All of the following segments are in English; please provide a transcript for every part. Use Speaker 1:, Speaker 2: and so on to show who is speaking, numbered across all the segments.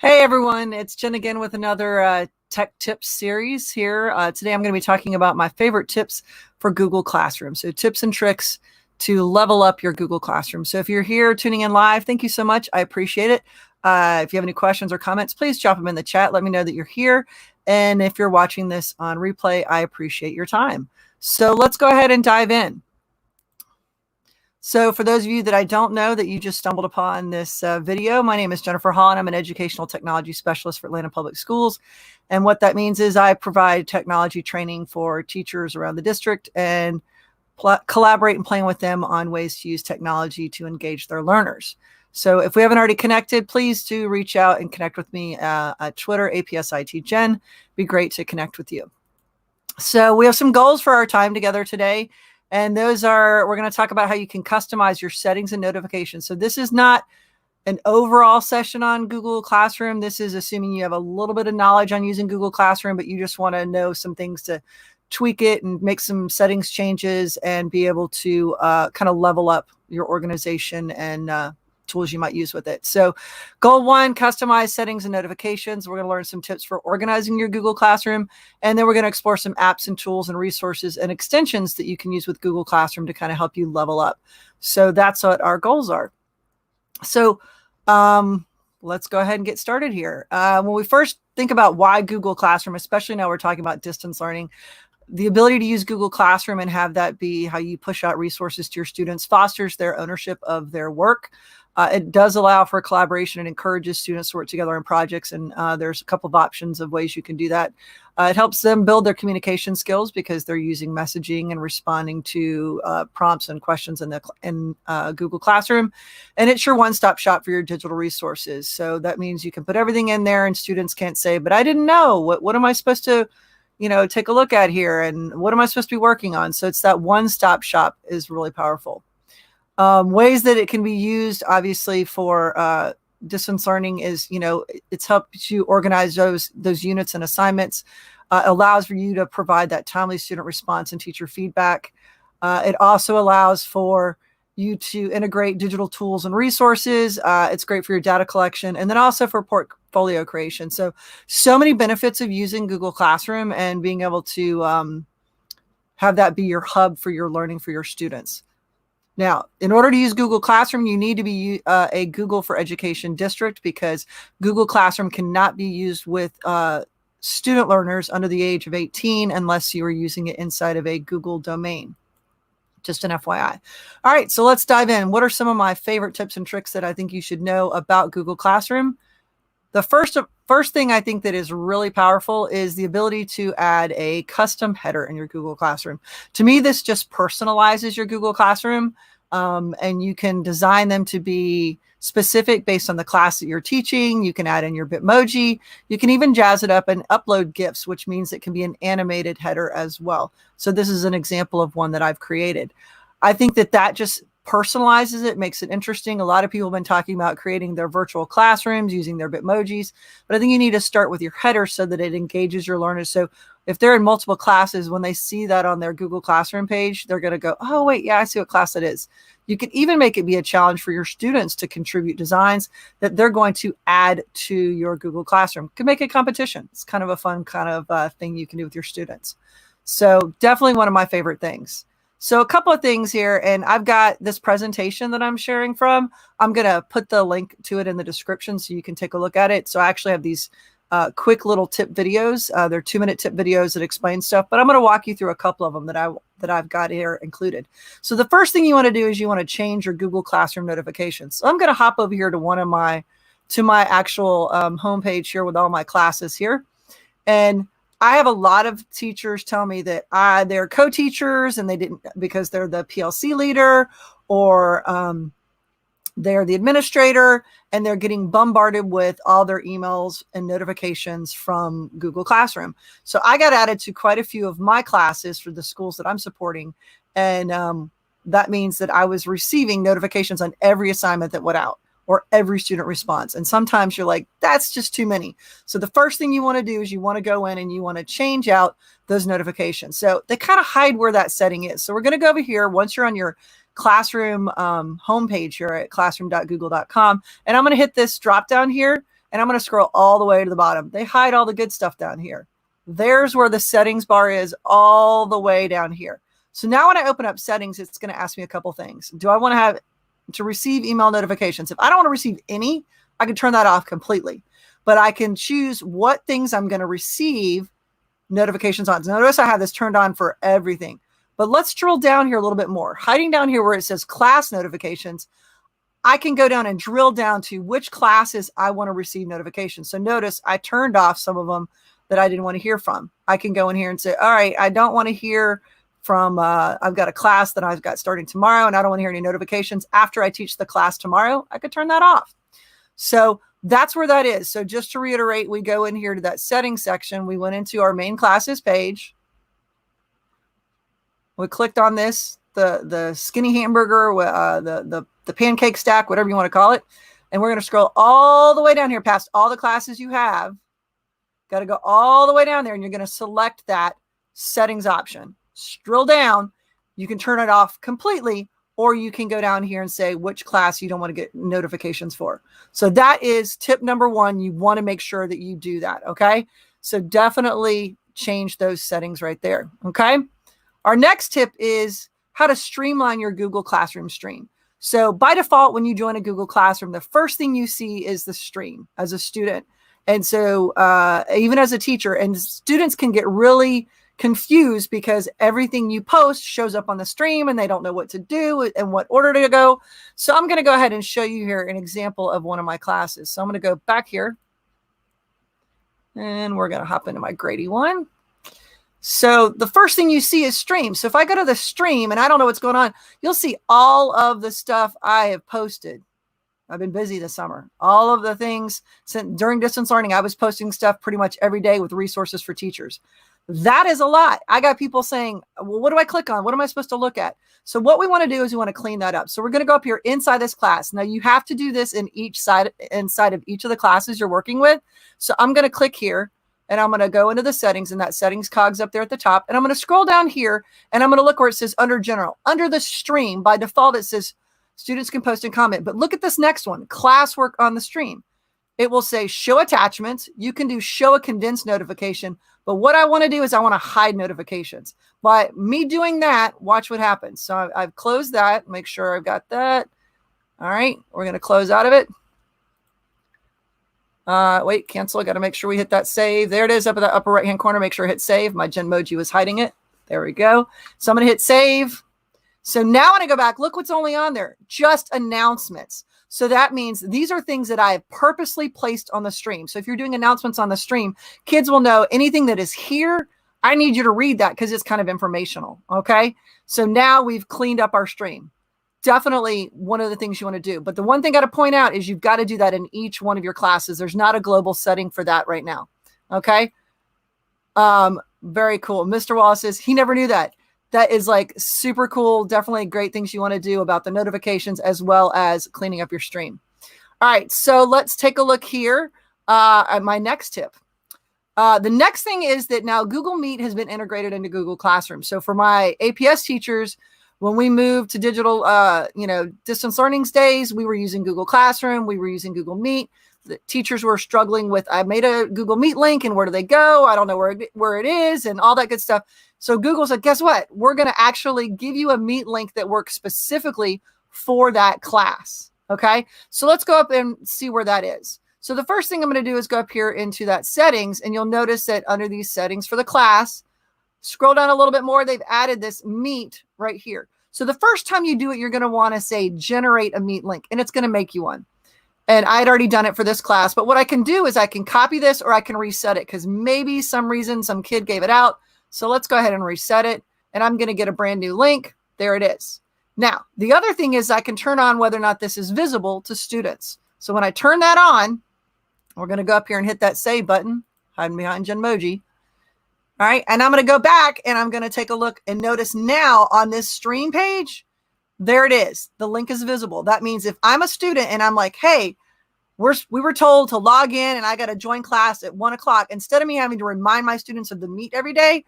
Speaker 1: Hey everyone, it's Jen again with another tech tips series here. Today I'm going to be talking about my favorite tips for Google Classroom. So tips and tricks to level up your Google Classroom. So if you're here tuning in live, thank you so much. I appreciate it. If you have any questions or comments, please drop them in the chat. Let me know that you're here. And if you're watching this on replay, I appreciate your time. So let's go ahead and dive in. So for those of you that I don't know that you just stumbled upon this video, my name is Jennifer Hall, and I'm an educational technology specialist for Atlanta Public Schools. And what that means is I provide technology training for teachers around the district and collaborate and plan with them on ways to use technology to engage their learners. So if we haven't already connected, please do reach out and connect with me at Twitter, APSITGen. Be great to connect with you. So we have some goals for our time together today. And those are, we're going to talk about how you can customize your settings and notifications. So this is not an overall session on Google Classroom. This is assuming you have a little bit of knowledge on using Google Classroom, but you just want to know some things to tweak it and make some settings changes and be able to kind of level up your organization and tools you might use with it. So goal one, customize settings and notifications. We're going to learn some tips for organizing your Google Classroom. And then we're going to explore some apps and tools and resources and extensions that you can use with Google Classroom to kind of help you level up. So that's what our goals are. So let's go ahead and get started here. When we first think about why Google Classroom, especially now we're talking about distance learning, the ability to use Google Classroom and have that be how you push out resources to your students fosters their ownership of their work. It does allow for collaboration and encourages students to work together in projects. And there's a couple of options of ways you can do that. It helps them build their communication skills because they're using messaging and responding to prompts and questions in Google Classroom. And it's your one-stop shop for your digital resources. So that means you can put everything in there and students can't say, but I didn't know. What am I supposed to take a look at here? And what am I supposed to be working on? So it's that one-stop shop is really powerful. Ways that it can be used, obviously, for distance learning is, it's helped you organize those units and assignments, allows for you to provide that timely student response and teacher feedback. It also allows for you to integrate digital tools and resources. It's great for your data collection and then also for portfolio creation. So many benefits of using Google Classroom and being able to have that be your hub for your learning for your students. Now, in order to use Google Classroom, you need to be a Google for Education district because Google Classroom cannot be used with student learners under the age of 18 unless you are using it inside of a Google domain. Just an FYI. All right, so let's dive in. What are some of my favorite tips and tricks that I think you should know about Google Classroom? The first thing I think that is really powerful is the ability to add a custom header in your Google Classroom. To me, this just personalizes your Google Classroom, and you can design them to be specific based on the class that you're teaching. You can add in your Bitmoji. You can even jazz it up and upload GIFs, which means it can be an animated header as well. So this is an example of one that I've created. I think that just personalizes it, makes it interesting. A lot of people have been talking about creating their virtual classrooms using their Bitmojis, but I think you need to start with your header so that it engages your learners. So if they're in multiple classes, when they see that on their Google Classroom page, they're going to go, oh, wait, yeah, I see what class it is. You can even make it be a challenge for your students to contribute designs that they're going to add to your Google Classroom. You can make it competition. It's kind of a fun kind of thing you can do with your students. So definitely one of my favorite things. So a couple of things here, and I've got this presentation that I'm sharing from. I'm going to put the link to it in the description so you can take a look at it. So I actually have these quick little tip videos. They're 2-minute tip videos that explain stuff, but I'm going to walk you through a couple of them that I've got here included. So the first thing you want to do is you want to change your Google Classroom notifications. So I'm going to hop over here to my actual homepage here with all my classes here. And I have a lot of teachers tell me that they're co-teachers and they didn't because they're the PLC leader or they're the administrator and they're getting bombarded with all their emails and notifications from Google Classroom. So I got added to quite a few of my classes for the schools that I'm supporting. And that means that I was receiving notifications on every assignment that went out or every student response. And sometimes you're like, that's just too many. So the first thing you want to do is you want to go in and you want to change out those notifications. So they kind of hide where that setting is. So we're going to go over here once you're on your Classroom homepage here at classroom.google.com. And I'm going to hit this drop down here and I'm going to scroll all the way to the bottom. They hide all the good stuff down here. There's where the settings bar is, all the way down here. So now when I open up settings, it's going to ask me a couple things. Do I want to have to receive email notifications? If I don't want to receive any, I can turn that off completely. But I can choose what things I'm going to receive notifications on. So notice I have this turned on for everything. But let's drill down here a little bit more. Hiding down here where it says class notifications, I can go down and drill down to which classes I want to receive notifications. So notice I turned off some of them that I didn't want to hear from. I can go in here and say, all right, I don't want to hear from, I've got a class that I've got starting tomorrow, and I don't want to hear any notifications after I teach the class tomorrow. I could turn that off. So that's where that is. So just to reiterate, we go in here to that settings section. We went into our main classes page. We clicked on this, the skinny hamburger, the pancake stack, whatever you want to call it. And we're going to scroll all the way down here past all the classes you have. Got to go all the way down there, and you're going to select that settings option. Drill down. You can turn it off completely, or you can go down here and say which class you don't want to get notifications for. So that is tip number one. You want to make sure that you do that. Okay. So definitely change those settings right there. Okay. Our next tip is how to streamline your Google Classroom stream. So by default, when you join a Google Classroom, the first thing you see is the stream as a student. And so even as a teacher, and students can get really confused because everything you post shows up on the stream and they don't know what to do and what order to go. So I'm going to go ahead and show you here an example of one of my classes. So I'm going to go back here and we're going to hop into my Grady one. So the first thing you see is stream. So if I go to the stream and I don't know what's going on, you'll see all of the stuff I have posted. I've been busy this summer. All of the things during distance learning, I was posting stuff pretty much every day with resources for teachers. That is a lot. I got people saying, well, what do I click on? What am I supposed to look at? So what we want to do is we want to clean that up. So we're going to go up here inside this class. Now you have to do this in inside of each of the classes you're working with. So I'm going to click here and I'm going to go into the settings, and that settings cog's up there at the top. And I'm going to scroll down here and I'm going to look where it says under general. Under the stream, by default, it says students can post and comment. But look at this next one, classwork on the stream. It will say show attachments. You can do show a condensed notification. But what I want to do is I want to hide notifications. By me doing that, watch what happens. So I've closed that. Make sure I've got that. All right. We're going to close out of it. Wait, cancel. I got to make sure we hit that save. There it is up in the upper right-hand corner. Make sure I hit save. My Genmoji was hiding it. There we go. So I'm going to hit save. So now when I go back, look what's only on there. Just announcements. So that means these are things that I have purposely placed on the stream. So if you're doing announcements on the stream, kids will know anything that is here. I need you to read that because it's kind of informational. Okay. So now we've cleaned up our stream. Definitely one of the things you want to do. But the one thing I got to point out is you've got to do that in each one of your classes. There's not a global setting for that right now. Okay. Very cool. Mr. Wallace says he never knew that. That is like super cool. Definitely great things you want to do about the notifications as well as cleaning up your stream. All right. So let's take a look here at my next tip. The next thing is that now Google Meet has been integrated into Google Classroom. So for my APS teachers, when we moved to digital, distance learning days, we were using Google Classroom. We were using Google Meet. The teachers were struggling with, I made a Google Meet link and where do they go? I don't know where it is and all that good stuff. So Google said, guess what? We're going to actually give you a Meet link that works specifically for that class. Okay. So let's go up and see where that is. So the first thing I'm going to do is go up here into that settings, and you'll notice that under these settings for the class, scroll down a little bit more. They've added this Meet right here. So the first time you do it, you're going to want to say generate a Meet link, and it's going to make you one. And I had already done it for this class, but what I can do is I can copy this or I can reset it because maybe some reason some kid gave it out. So let's go ahead and reset it, and I'm going to get a brand new link. There it is. Now, the other thing is I can turn on whether or not this is visible to students. So when I turn that on, we're going to go up here and hit that save button, hiding behind Genmoji. All right. And I'm going to go back and I'm going to take a look and notice now on this stream page, there it is. The link is visible. That means if I'm a student and I'm like, hey, we were told to log in and I got to join class at 1 o'clock. Instead of me having to remind my students of the Meet every day,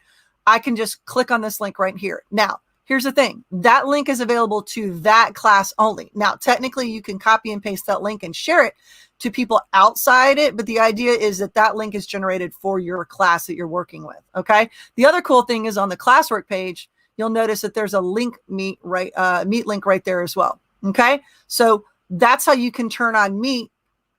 Speaker 1: I can just click on this link right here. Now, here's the thing. That link is available to that class only. Now, technically, you can copy and paste that link and share it to people outside it, but the idea is that that link is generated for your class that you're working with, okay? The other cool thing is on the Classwork page, you'll notice that there's a link Meet link right there as well, okay? So that's how you can turn on Meet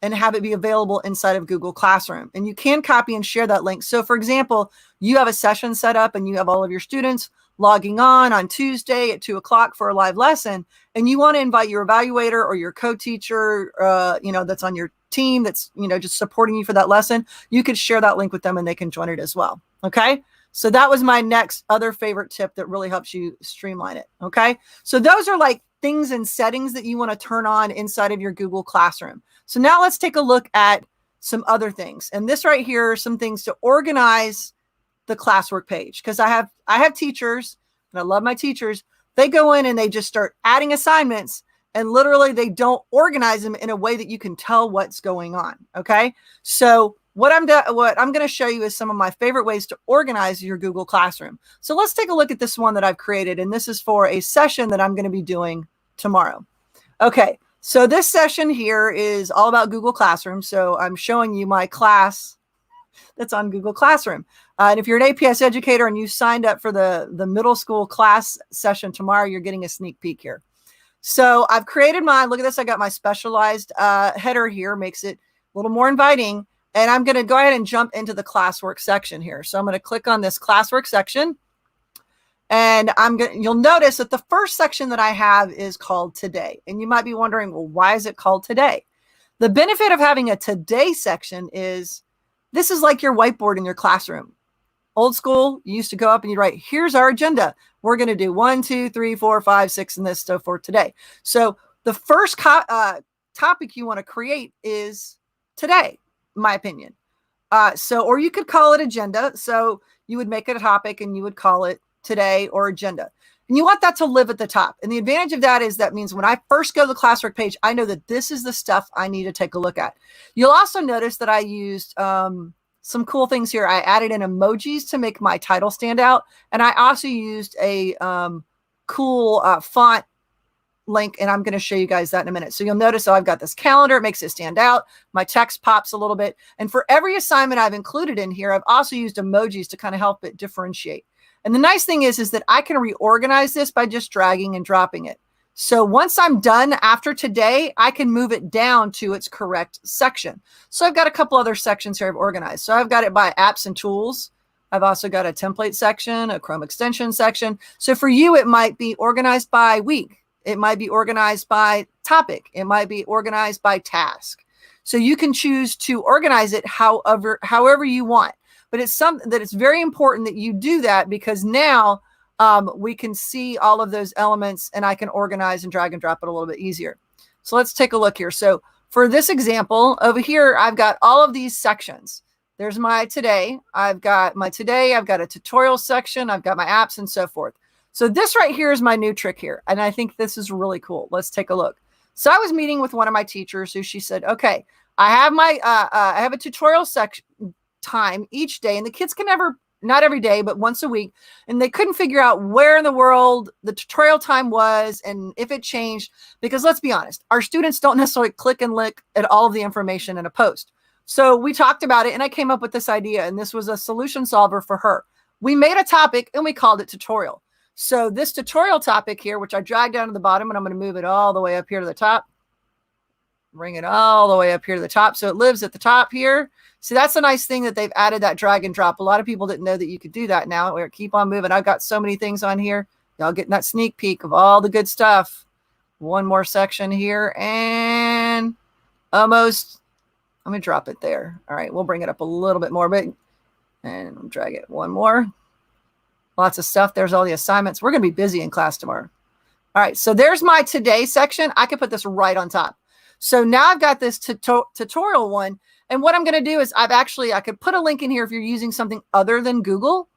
Speaker 1: and have it be available inside of Google Classroom. And you can copy and share that link. So for example, you have a session set up and you have all of your students logging on Tuesday at 2 o'clock for a live lesson, and you want to invite your evaluator or your co-teacher, that's on your team that's, just supporting you for that lesson, you could share that link with them and they can join it as well. Okay. So that was my next other favorite tip that really helps you streamline it. Okay. So those are like things and settings that you want to turn on inside of your Google Classroom. So now let's take a look at some other things. And this right here are some things to organize the Classwork page, because I have teachers, and I love my teachers. They go in and they just start adding assignments, and literally they don't organize them in a way that you can tell what's going on. Okay, so what I'm going to show you is some of my favorite ways to organize your Google Classroom. So let's take a look at this one that I've created, and this is for a session that I'm going to be doing tomorrow. Okay, so this session here is all about Google Classroom. So I'm showing you my class that's on Google Classroom. And if you're an APS educator and you signed up for the middle school class session tomorrow, you're getting a sneak peek here. So I've created mine. Look at this. I got my specialized header here, makes it a little more inviting. And I'm going to go ahead and jump into the Classwork section here. So I'm going to click on this Classwork section. And you'll notice that the first section that I have is called Today. And you might be wondering, well, why is it called Today? The benefit of having a Today section is this is like your whiteboard in your classroom. Old school, you used to go up and you'd write, here's our agenda. We're going to do 1, 2, 3, 4, 5, 6, and this stuff for today. So the first topic you want to create is today, in my opinion. Or you could call it agenda. So you would make it a topic and you would call it today or agenda. And you want that to live at the top. And the advantage of that is that means when I first go to the Classwork page, I know that this is the stuff I need to take a look at. You'll also notice that I used some cool things here. I added in emojis to make my title stand out. And I also used a cool font link, and I'm going to show you guys that in a minute. So you'll notice, I've got this calendar. It makes it stand out. My text pops a little bit. And for every assignment I've included in here, I've also used emojis to kind of help it differentiate. And the nice thing is that I can reorganize this by just dragging and dropping it. So once I'm done after today, I can move it down to its correct section. So I've got a couple other sections here I've organized. So I've got it by apps and tools. I've also got a template section, a Chrome extension section. So for you, it might be organized by week. It might be organized by topic. It might be organized by task. So you can choose to organize it however you want. But it's something that it's very important that you do that, because now we can see all of those elements and I can organize and drag and drop it a little bit easier. So let's take a look here. So for this example over here, I've got all of these sections. There's my today. I've got my today. I've got a tutorial section. I've got my apps and so forth. So this right here is my new trick here. And I think this is really cool. Let's take a look. So I was meeting with one of my teachers who she said, okay, I have my, I have a tutorial section time each day, and the kids can not every day, but once a week. And they couldn't figure out where in the world the tutorial time was and if it changed, because let's be honest, our students don't necessarily click and look at all of the information in a post. So we talked about it and I came up with this idea, and this was a solution solver for her. We made a topic and we called it tutorial. So this tutorial topic here, which I dragged down to the bottom, and I'm going to move it all the way up here to the top. Bring it all the way up here to the top. So it lives at the top here. See, that's a nice thing that they've added that drag and drop. A lot of people didn't know that you could do that now. We're keep on moving. I've got so many things on here. Y'all getting that sneak peek of all the good stuff. One more section here and almost, let me drop it there. All right, we'll bring it up a little bit more, and drag it one more. Lots of stuff. There's all the assignments. We're going to be busy in class tomorrow. All right, so there's my today section. I could put this right on top. So now I've got this tutorial one. And what I'm going to do is I could put a link in here if you're using something other than Google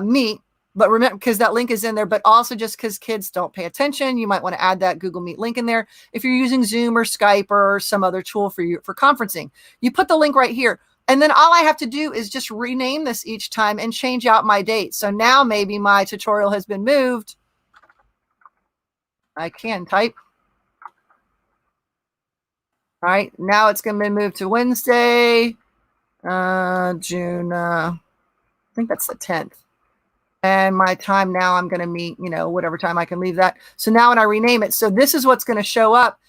Speaker 1: Meet, but remember, because that link is in there, but also just because kids don't pay attention, you might want to add that Google Meet link in there. If you're using Zoom or Skype or some other tool for conferencing, you put the link right here. And then all I have to do is just rename this each time and change out my date. So now maybe my tutorial has been moved I can type. All right, now it's going to be moved to Wednesday, June, I think that's the 10th. And my time now, I'm going to meet, whatever time I can leave that. So now when I rename it, so this is what's going to show up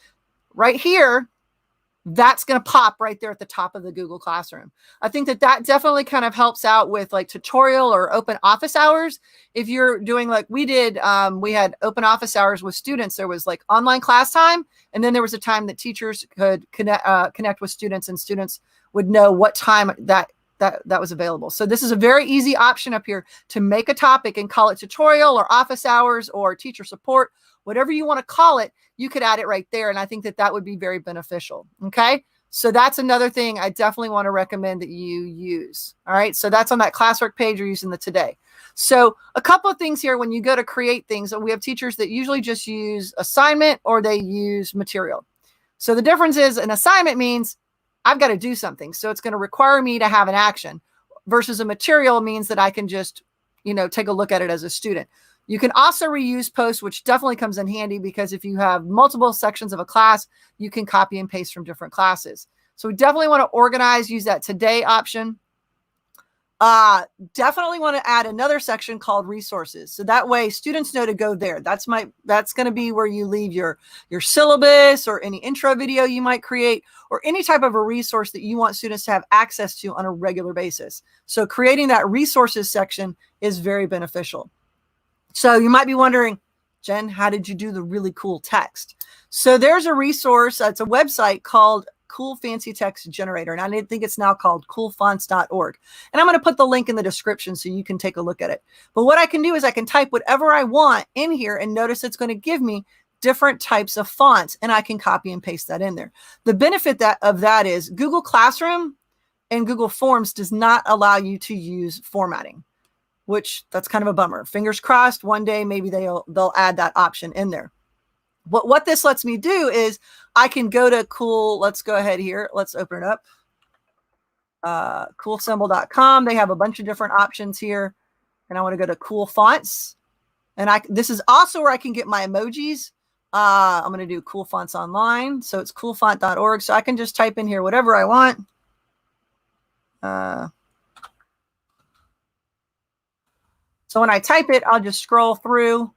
Speaker 1: right here. That's going to pop right there at the top of the Google Classroom. I think that definitely kind of helps out with like tutorial or open office hours. If you're doing like we did, we had open office hours with students. There was like online class time. And then there was a time that teachers could connect with students, and students would know what time that was available. So this is a very easy option up here to make a topic and call it tutorial or office hours or teacher support, whatever you want to call it. You could add it right there. And I think that would be very beneficial. Okay. So that's another thing I definitely want to recommend that you use. All right. So that's on that Classwork page you're using the today. So a couple of things here when you go to create things, we have teachers that usually just use assignment or they use material. So the difference is an assignment means I've got to do something. So it's going to require me to have an action versus a material means that I can just, take a look at it as a student. You can also reuse posts, which definitely comes in handy because if you have multiple sections of a class, you can copy and paste from different classes. So we definitely want to organize, use that today option. Definitely want to add another section called resources. So that way students know to go there. That's going to be where you leave your syllabus or any intro video you might create or any type of a resource that you want students to have access to on a regular basis. So creating that resources section is very beneficial. So you might be wondering, Jen, how did you do the really cool text? So there's a resource. It's a website called Cool Fancy Text Generator. And I think it's now called coolfonts.org. And I'm going to put the link in the description so you can take a look at it. But what I can do is I can type whatever I want in here and notice it's going to give me different types of fonts and I can copy and paste that in there. The benefit of that is Google Classroom and Google Forms does not allow you to use formatting, which that's kind of a bummer. Fingers crossed, one day maybe they'll add that option in there. But what this lets me do is I can go to cool. Let's go ahead here. Let's open it up. Coolsymbol.com. They have a bunch of different options here. And I want to go to cool fonts. And this is also where I can get my emojis. I'm going to do cool fonts online. So it's coolfont.org. So I can just type in here whatever I want. So when I type it, I'll just scroll through.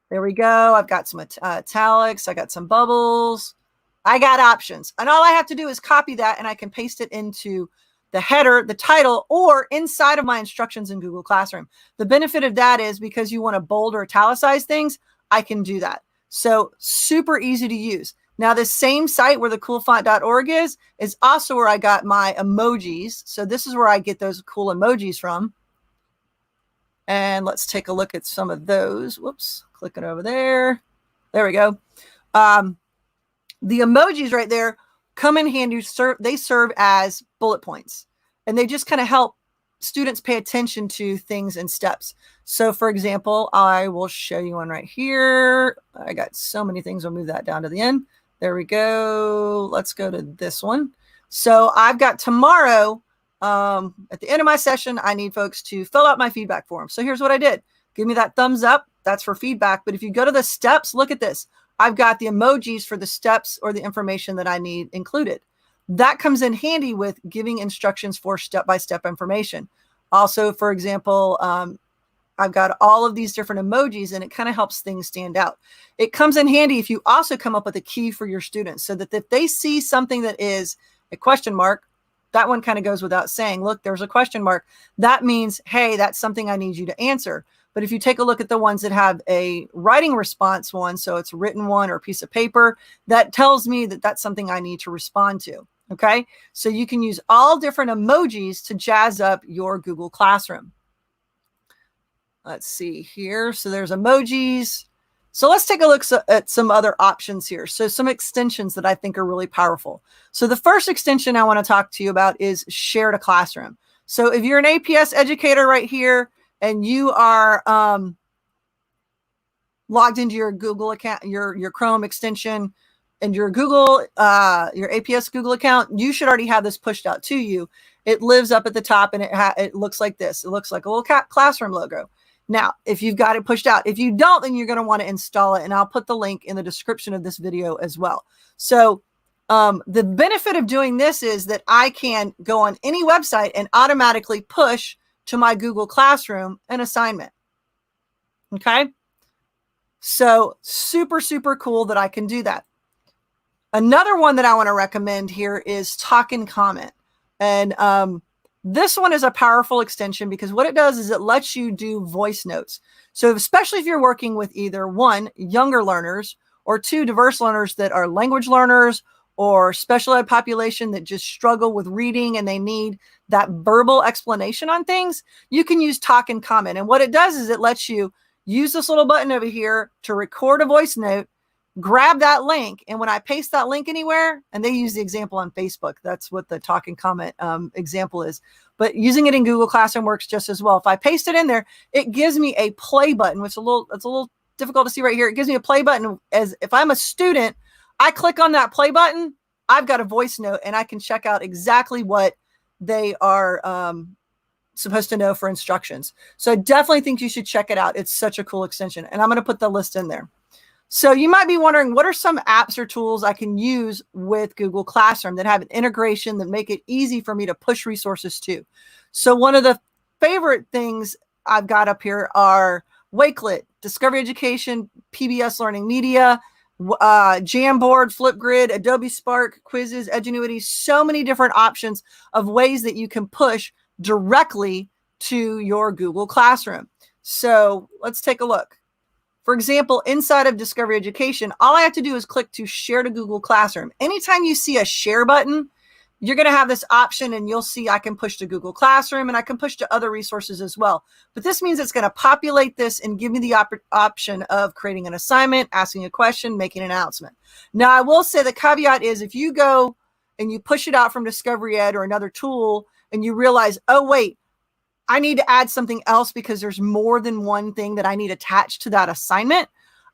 Speaker 1: There we go. I've got some italics. I got some bubbles. I got options. And all I have to do is copy that and I can paste it into the header, the title, or inside of my instructions in Google Classroom. The benefit of that is because you want to bold or italicize things, I can do that. So super easy to use. Now, the same site where the coolfont.org is also where I got my emojis. So this is where I get those cool emojis from. And let's take a look at some of those. Whoops, clicking over there. There we go. The emojis right there come in handy. They serve as bullet points. And they just kind of help students pay attention to things and steps. So, for example, I will show you one right here. I got so many things. I'll move that down to the end. There we go. Let's go to this one. So I've got tomorrow. At the end of my session, I need folks to fill out my feedback form. So here's what I did. Give me that thumbs up. That's for feedback. But if you go to the steps, look at this. I've got the emojis for the steps or the information that I need included. That comes in handy with giving instructions for step-by-step information. Also, for example, I've got all of these different emojis and it kind of helps things stand out. It comes in handy if you also come up with a key for your students so that if they see something that is a question mark, that one kind of goes without saying, look, there's a question mark. That means, hey, that's something I need you to answer. But if you take a look at the ones that have a writing response one, so it's a written one or a piece of paper, that tells me that that's something I need to respond to. Okay, so you can use all different emojis to jazz up your Google Classroom. Let's see here. So there's emojis. So let's take a look at some other options here. So some extensions that I think are really powerful. So the first extension I want to talk to you about is Share to Classroom. So if you're an APS educator right here and you are logged into your Google account, your Chrome extension and your Google, your APS Google account, you should already have this pushed out to you. It lives up at the top and it looks like this. It looks like a little classroom logo. Now, if you've got it pushed out, if you don't, then you're going to want to install it. And I'll put the link in the description of this video as well. So the benefit of doing this is that I can go on any website and automatically push to my Google Classroom an assignment. Okay. So super, super cool that I can do that. Another one that I want to recommend here is Talk and Comment. And this one is a powerful extension because what it does is it lets you do voice notes. So especially if you're working with either one, younger learners, or two, diverse learners that are language learners or special ed population that just struggle with reading and they need that verbal explanation on things, you can use Talk and Comment. And what it does is it lets you use this little button over here to record a voice note, grab that link. And when I paste that link anywhere, and they use the example on Facebook, that's what the Talk and Comment example is, but using it in Google Classroom works just as well. If I paste it in there, it gives me a play button, which it's a little difficult to see right here. It gives me a play button as if I'm a student, I click on that play button, I've got a voice note and I can check out exactly what they are supposed to know for instructions. So I definitely think you should check it out. It's such a cool extension. And I'm going to put the list in there. So you might be wondering, what are some apps or tools I can use with Google Classroom that have an integration that make it easy for me to push resources to? So one of the favorite things I've got up here are Wakelet, Discovery Education, PBS Learning Media, Jamboard, Flipgrid, Adobe Spark, Quizzes, Edgenuity, so many different options of ways that you can push directly to your Google Classroom. So let's take a look. For example, inside of Discovery Education, all I have to do is click to share to Google Classroom. Anytime you see a share button, you're going to have this option and you'll see I can push to Google Classroom and I can push to other resources as well. But this means it's going to populate this and give me the option of creating an assignment, asking a question, making an announcement. Now, I will say the caveat is if you go and you push it out from Discovery Ed or another tool and you realize, oh, wait, I need to add something else because there's more than one thing that I need attached to that assignment,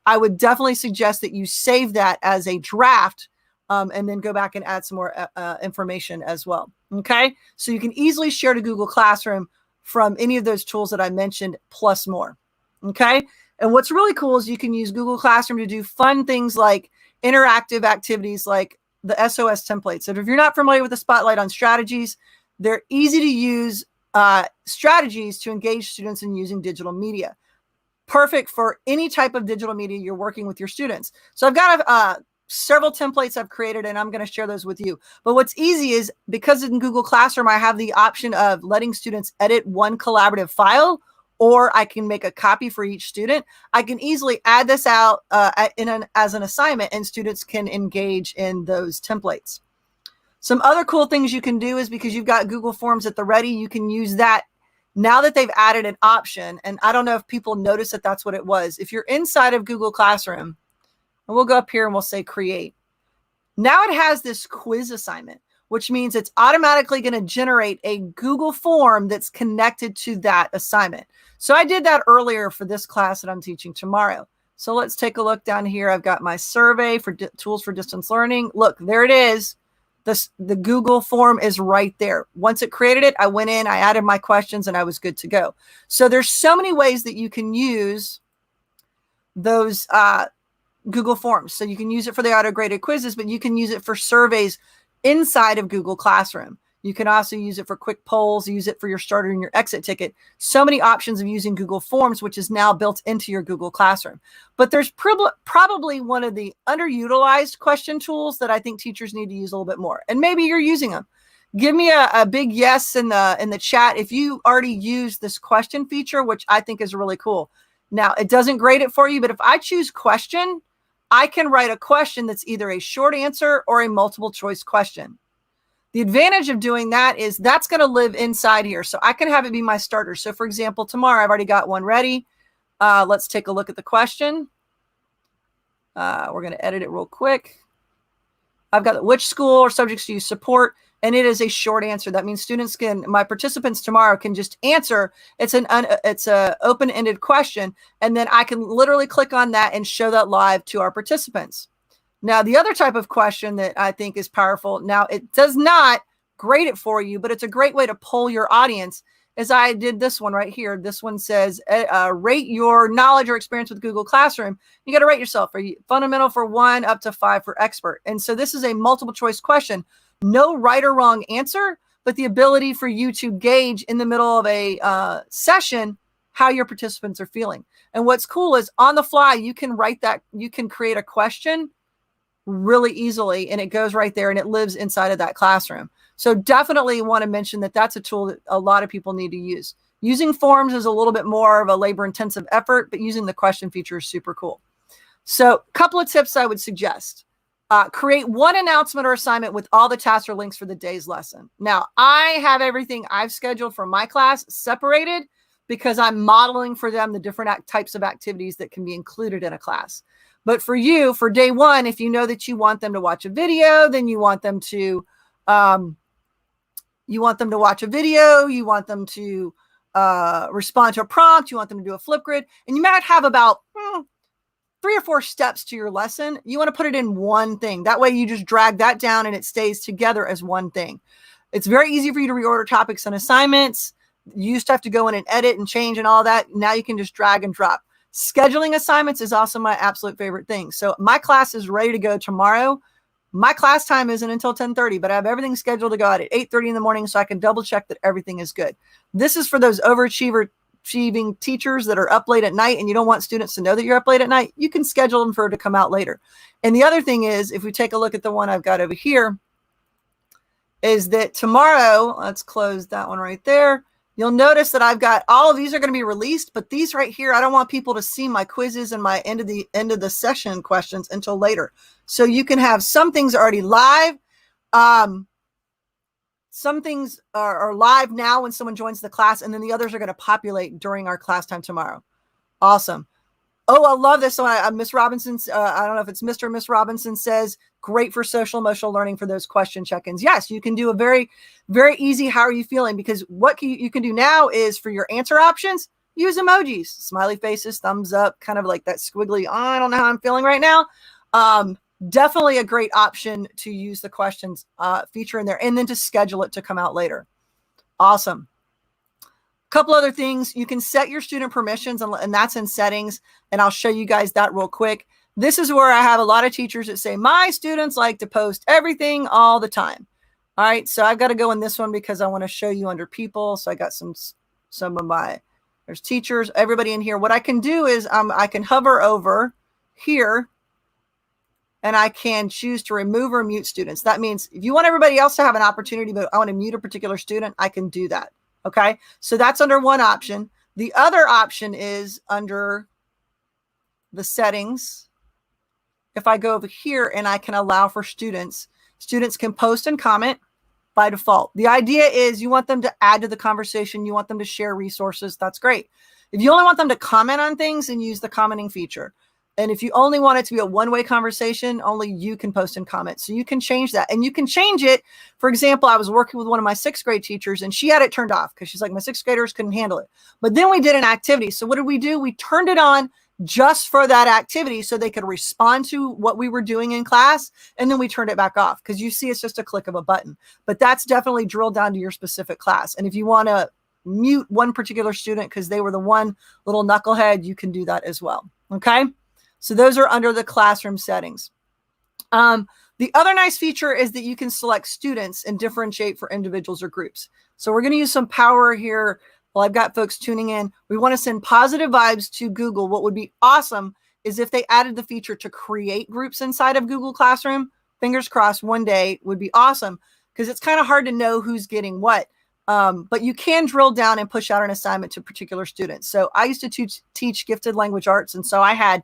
Speaker 1: I would definitely suggest that you save that as a draft and then go back and add some more information as well. Okay, so you can easily share to Google Classroom from any of those tools that I mentioned, plus more. Okay, and what's really cool is you can use Google Classroom to do fun things like interactive activities like the SOS templates. So if you're not familiar with the Spotlight on Strategies, they're easy to use strategies to engage students in using digital media. Perfect for any type of digital media you're working with your students. So I've got several templates I've created and I'm going to share those with you. But what's easy is because in Google Classroom, I have the option of letting students edit one collaborative file, or I can make a copy for each student. I can easily add this out as an assignment and students can engage in those templates. Some other cool things you can do is because you've got Google Forms at the ready, you can use that now that they've added an option. And I don't know if people notice that that's what it was. If you're inside of Google Classroom, and we'll go up here and we'll say create. Now it has this quiz assignment, which means it's automatically going to generate a Google form that's connected to that assignment. So I did that earlier for this class that I'm teaching tomorrow. So let's take a look down here. I've got my survey for tools for distance learning. Look, there it is. The Google form is right there. Once it created it, I went in, I added my questions, and I was good to go. So there's so many ways that you can use those Google Forms. So you can use it for the auto-graded quizzes, but you can use it for surveys inside of Google Classroom. You can also use it for quick polls, use it for your starter and your exit ticket. So many options of using Google Forms, which is now built into your Google Classroom. But there's probably one of the underutilized question tools that I think teachers need to use a little bit more. And maybe you're using them. Give me a big yes in the chat if you already use this question feature, which I think is really cool. Now, it doesn't grade it for you, but if I choose question, I can write a question that's either a short answer or a multiple choice question. The advantage of doing that is that's going to live inside here. So I can have it be my starter. So for example, tomorrow I've already got one ready. Let's take a look at the question. We're going to edit it real quick. I've got which school or subjects do you support? And it is a short answer. That means my participants tomorrow can just answer. It's a open-ended question. And then I can literally click on that and show that live to our participants. Now, the other type of question that I think is powerful, now it does not grade it for you, but it's a great way to poll your audience, is I did this one right here. This one says, rate your knowledge or experience with Google Classroom. You got to rate yourself. Are you fundamental for 1 up to 5 for expert? And so this is a multiple choice question. No right or wrong answer, but the ability for you to gauge in the middle of a session how your participants are feeling. And what's cool is on the fly, you can write that, you can create a question really easily, and it goes right there and it lives inside of that classroom. So definitely want to mention that that's a tool that a lot of people need to use. Using forms is a little bit more of a labor intensive effort, but using the question feature is super cool. So a couple of tips I would suggest. Create one announcement or assignment with all the tasks or links for the day's lesson. Now, I have everything I've scheduled for my class separated because I'm modeling for them the different types of activities that can be included in a class. But for you, for day one, if you know that you want them to watch a video, then you want them to watch a video, you want them to respond to a prompt, you want them to do a flip grid, and you might have about 3 or 4 steps to your lesson. You want to put it in one thing. That way you just drag that down and it stays together as one thing. It's very easy for you to reorder topics and assignments. You used to have to go in and edit and change and all that. Now you can just drag and drop. Scheduling assignments is also my absolute favorite thing. So my class is ready to go tomorrow. My class time isn't until 10:30, but I have everything scheduled to go out at 8:30 in the morning so I can double check that everything is good. This is for those achieving teachers that are up late at night and you don't want students to know that you're up late at night. You can schedule them for it to come out later. And the other thing is, if we take a look at the one I've got over here, is that tomorrow, let's close that one right there. You'll notice that I've got all of these are going to be released, but these right here, I don't want people to see my quizzes and my end of the session questions until later. So you can have some things already live. Some things are live now when someone joins the class, and then the others are going to populate during our class time tomorrow. Awesome. Oh, I love this one. Miss Robinson's, I don't know if it's Mr. or Miss Robinson says, great for social emotional learning for those question check-ins. Yes, you can do a very, very easy, how are you feeling? Because what you can do now is for your answer options, use emojis, smiley faces, thumbs up, kind of like that squiggly, oh, I don't know how I'm feeling right now. Definitely a great option to use the questions feature in there and then to schedule it to come out later. Awesome. Couple other things, you can set your student permissions and that's in settings. And I'll show you guys that real quick. This is where I have a lot of teachers that say, my students like to post everything all the time. All right. So I've got to go in this one because I want to show you under people. So I got some of my, there's teachers, everybody in here. What I can do is I can hover over here and I can choose to remove or mute students. That means if you want everybody else to have an opportunity, but I want to mute a particular student, I can do that. Okay, so that's under one option. The other option is under the settings. If I go over here and I can allow for students can post and comment by default. The idea is you want them to add to the conversation. You want them to share resources. That's great. If you only want them to comment on things, then use the commenting feature. And if you only want it to be a one-way conversation, only you can post and comment. So you can change that. And you can change it. For example, I was working with one of my 6th grade teachers and she had it turned off because she's like, my 6th graders couldn't handle it. But then we did an activity. So what did we do? We turned it on just for that activity so they could respond to what we were doing in class. And then we turned it back off because you see it's just a click of a button. But that's definitely drilled down to your specific class. And if you want to mute one particular student because they were the one little knucklehead, you can do that as well. Okay. So those are under the classroom settings. The other nice feature is that you can select students and differentiate for individuals or groups. So we're going to use some power here. Well, I've got folks tuning in. We want to send positive vibes to Google. What would be awesome is if they added the feature to create groups inside of Google Classroom. Fingers crossed, one day would be awesome because it's kind of hard to know who's getting what. But you can drill down and push out an assignment to particular students. So I used to teach gifted language arts. And so I had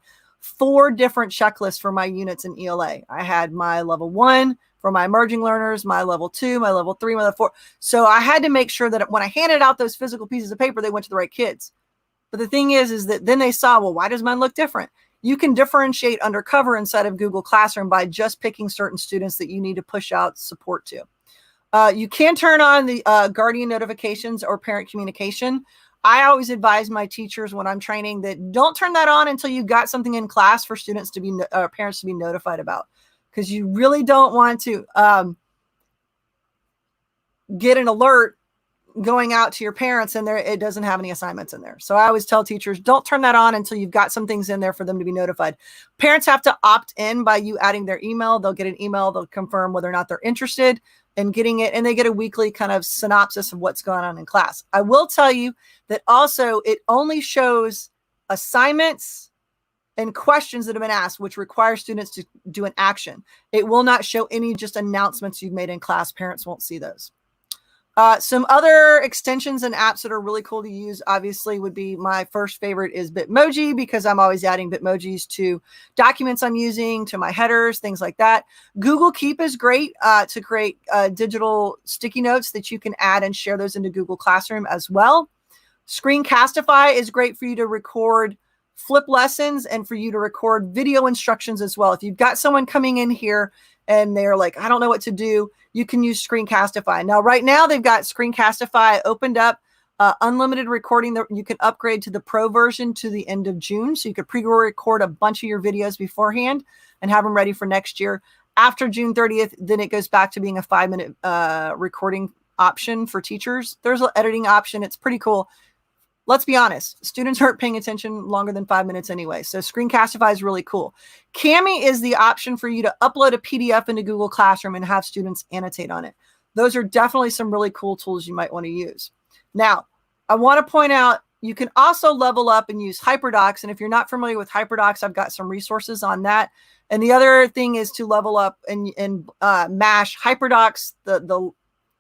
Speaker 1: 4 different checklists for my units in ELA. I had my level 1 for my emerging learners, my level 2, my level 3, my level 4. So I had to make sure that when I handed out those physical pieces of paper, they went to the right kids. But the thing is that then they saw, well, why does mine look different? You can differentiate undercover inside of Google Classroom by just picking certain students that you need to push out support to. You can turn on the guardian notifications or parent communication. I always advise my teachers when I'm training that don't turn that on until you've got something in class for students to be, parents to be notified about, because you really don't want to get an alert going out to your parents and it doesn't have any assignments in there. So I always tell teachers, don't turn that on until you've got some things in there for them to be notified. Parents have to opt in by you adding their email. They'll get an email. They'll confirm whether or not they're interested in getting it. And they get a weekly kind of synopsis of what's going on in class. I will tell you that also it only shows assignments and questions that have been asked, which require students to do an action. It will not show any just announcements you've made in class. Parents won't see those. Some other extensions and apps that are really cool to use, obviously, would be my first favorite is Bitmoji, because I'm always adding Bitmojis to documents I'm using, to my headers, things like that. Google Keep is great to create digital sticky notes that you can add and share those into Google Classroom as well. Screencastify is great for you to record flip lessons and for you to record video instructions as well. If you've got someone coming in here and they're like, I don't know what to do, you can use Screencastify. Now, right now, they've got Screencastify opened up, unlimited recording. You can upgrade to the Pro version to the end of June. So you could pre-record a bunch of your videos beforehand and have them ready for next year. After June 30th, then it goes back to being a 5-minute recording option for teachers. There's an editing option. It's pretty cool. Let's be honest, students aren't paying attention longer than 5 minutes anyway. So Screencastify is really cool. Kami is the option for you to upload a PDF into Google Classroom and have students annotate on it. Those are definitely some really cool tools you might want to use. Now, I want to point out, you can also level up and use Hyperdocs. And if you're not familiar with Hyperdocs, I've got some resources on that. And the other thing is to level up and mash Hyperdocs,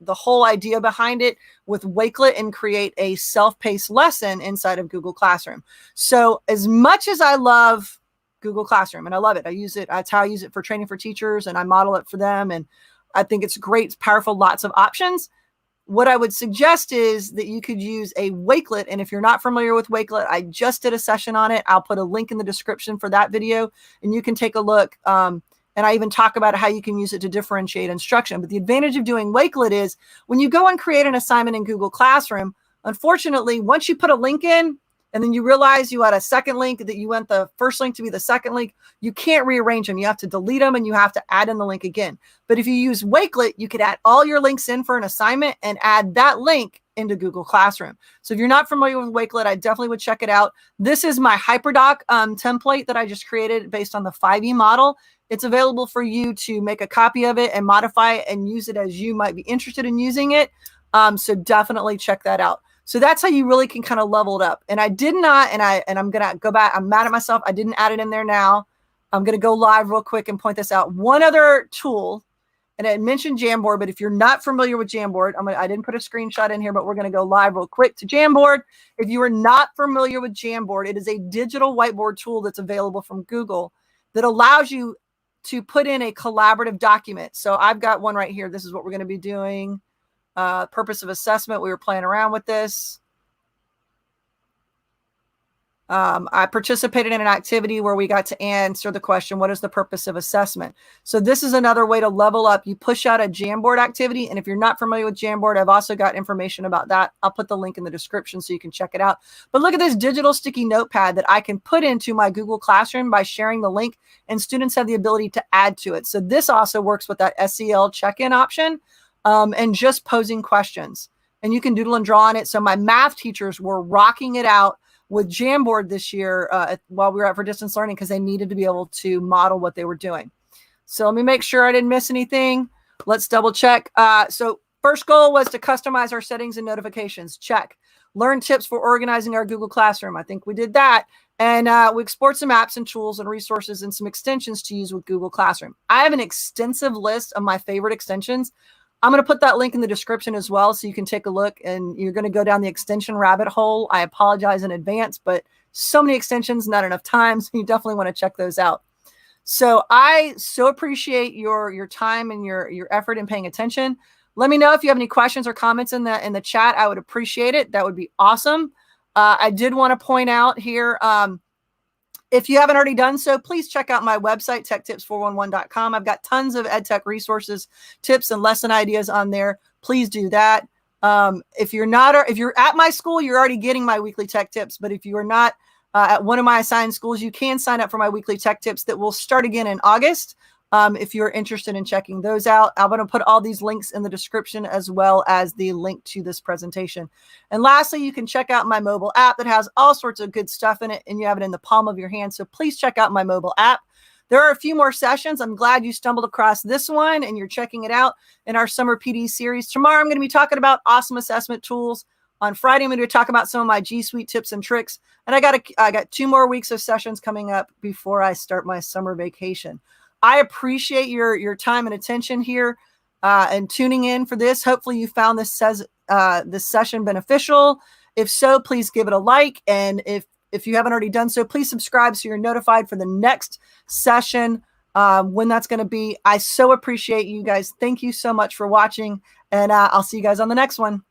Speaker 1: the whole idea behind it, with Wakelet and create a self-paced lesson inside of Google Classroom. So as much as I love Google Classroom, and I love it, I use it, that's how I use it for training for teachers, and I model it for them, and I think it's great, it's powerful, lots of options. What I would suggest is that you could use a Wakelet. And if you're not familiar with Wakelet, I just did a session on it. I'll put a link in the description for that video, and you can take a look. And I even talk about how you can use it to differentiate instruction. But the advantage of doing Wakelet is when you go and create an assignment in Google Classroom, unfortunately, once you put a link in and then you realize you had a second link, that you want the first link to be the second link, you can't rearrange them. You have to delete them and you have to add in the link again. But if you use Wakelet, you could add all your links in for an assignment and add that link into Google Classroom. So if you're not familiar with Wakelet, I definitely would check it out. This is my Hyperdoc template that I just created based on the 5E model. It's available for you to make a copy of it and modify it and use it as you might be interested in using it. So definitely check that out. So that's how you really can kind of level it up. And I did not, and I'm going to go back. I'm mad at myself. I didn't add it in there now. I'm going to go live real quick and point this out. One other tool, and I mentioned Jamboard, but if you're not familiar with Jamboard, I didn't put a screenshot in here, but we're going to go live real quick to Jamboard. If you are not familiar with Jamboard, it is a digital whiteboard tool that's available from Google that allows you to put in a collaborative document. So I've got one right here. This is what we're going to be doing. Purpose of assessment. We were playing around with this. I participated in an activity where we got to answer the question, what is the purpose of assessment? So this is another way to level up. You push out a Jamboard activity. And if you're not familiar with Jamboard, I've also got information about that. I'll put the link in the description so you can check it out. But look at this digital sticky notepad that I can put into my Google Classroom by sharing the link, and students have the ability to add to it. So this also works with that SEL check-in option and just posing questions. And you can doodle and draw on it. So my math teachers were rocking it out with Jamboard this year while we were out for distance learning, because they needed to be able to model what they were doing. So let me make sure I didn't miss anything. Let's double check. So first goal was to customize our settings and notifications. Check. Learn tips for organizing our Google Classroom. I think we did that. And we explored some apps and tools and resources and some extensions to use with Google Classroom. I have an extensive list of my favorite extensions. I'm going to put that link in the description as well, so you can take a look, and you're going to go down the extension rabbit hole. I apologize in advance, but so many extensions, not enough time. So you definitely want to check those out. So I so appreciate your time and your effort in paying attention. Let me know if you have any questions or comments in the chat. I would appreciate it. That would be awesome. I did want to point out here, if you haven't already done so, please check out my website, techtips411.com. I've got tons of EdTech resources, tips, and lesson ideas on there. Please do that. If you're at my school, you're already getting my weekly tech tips. But if you are not at one of my assigned schools, you can sign up for my weekly tech tips that will start again in August. if you're interested in checking those out. I'm going to put all these links in the description as well as the link to this presentation. And lastly, you can check out my mobile app that has all sorts of good stuff in it, and you have it in the palm of your hand. So please check out my mobile app. There are a few more sessions. I'm glad you stumbled across this one and you're checking it out in our summer PD series. Tomorrow, I'm going to be talking about awesome assessment tools. On Friday, I'm going to talk about some of my G Suite tips and tricks. And I got 2 more weeks of sessions coming up before I start my summer vacation. I appreciate your time and attention here and tuning in for this. Hopefully you found this session beneficial. If so, please give it a like. And if you haven't already done so, please subscribe so you're notified for the next session when that's going to be. I so appreciate you guys. Thank you so much for watching, and I'll see you guys on the next one.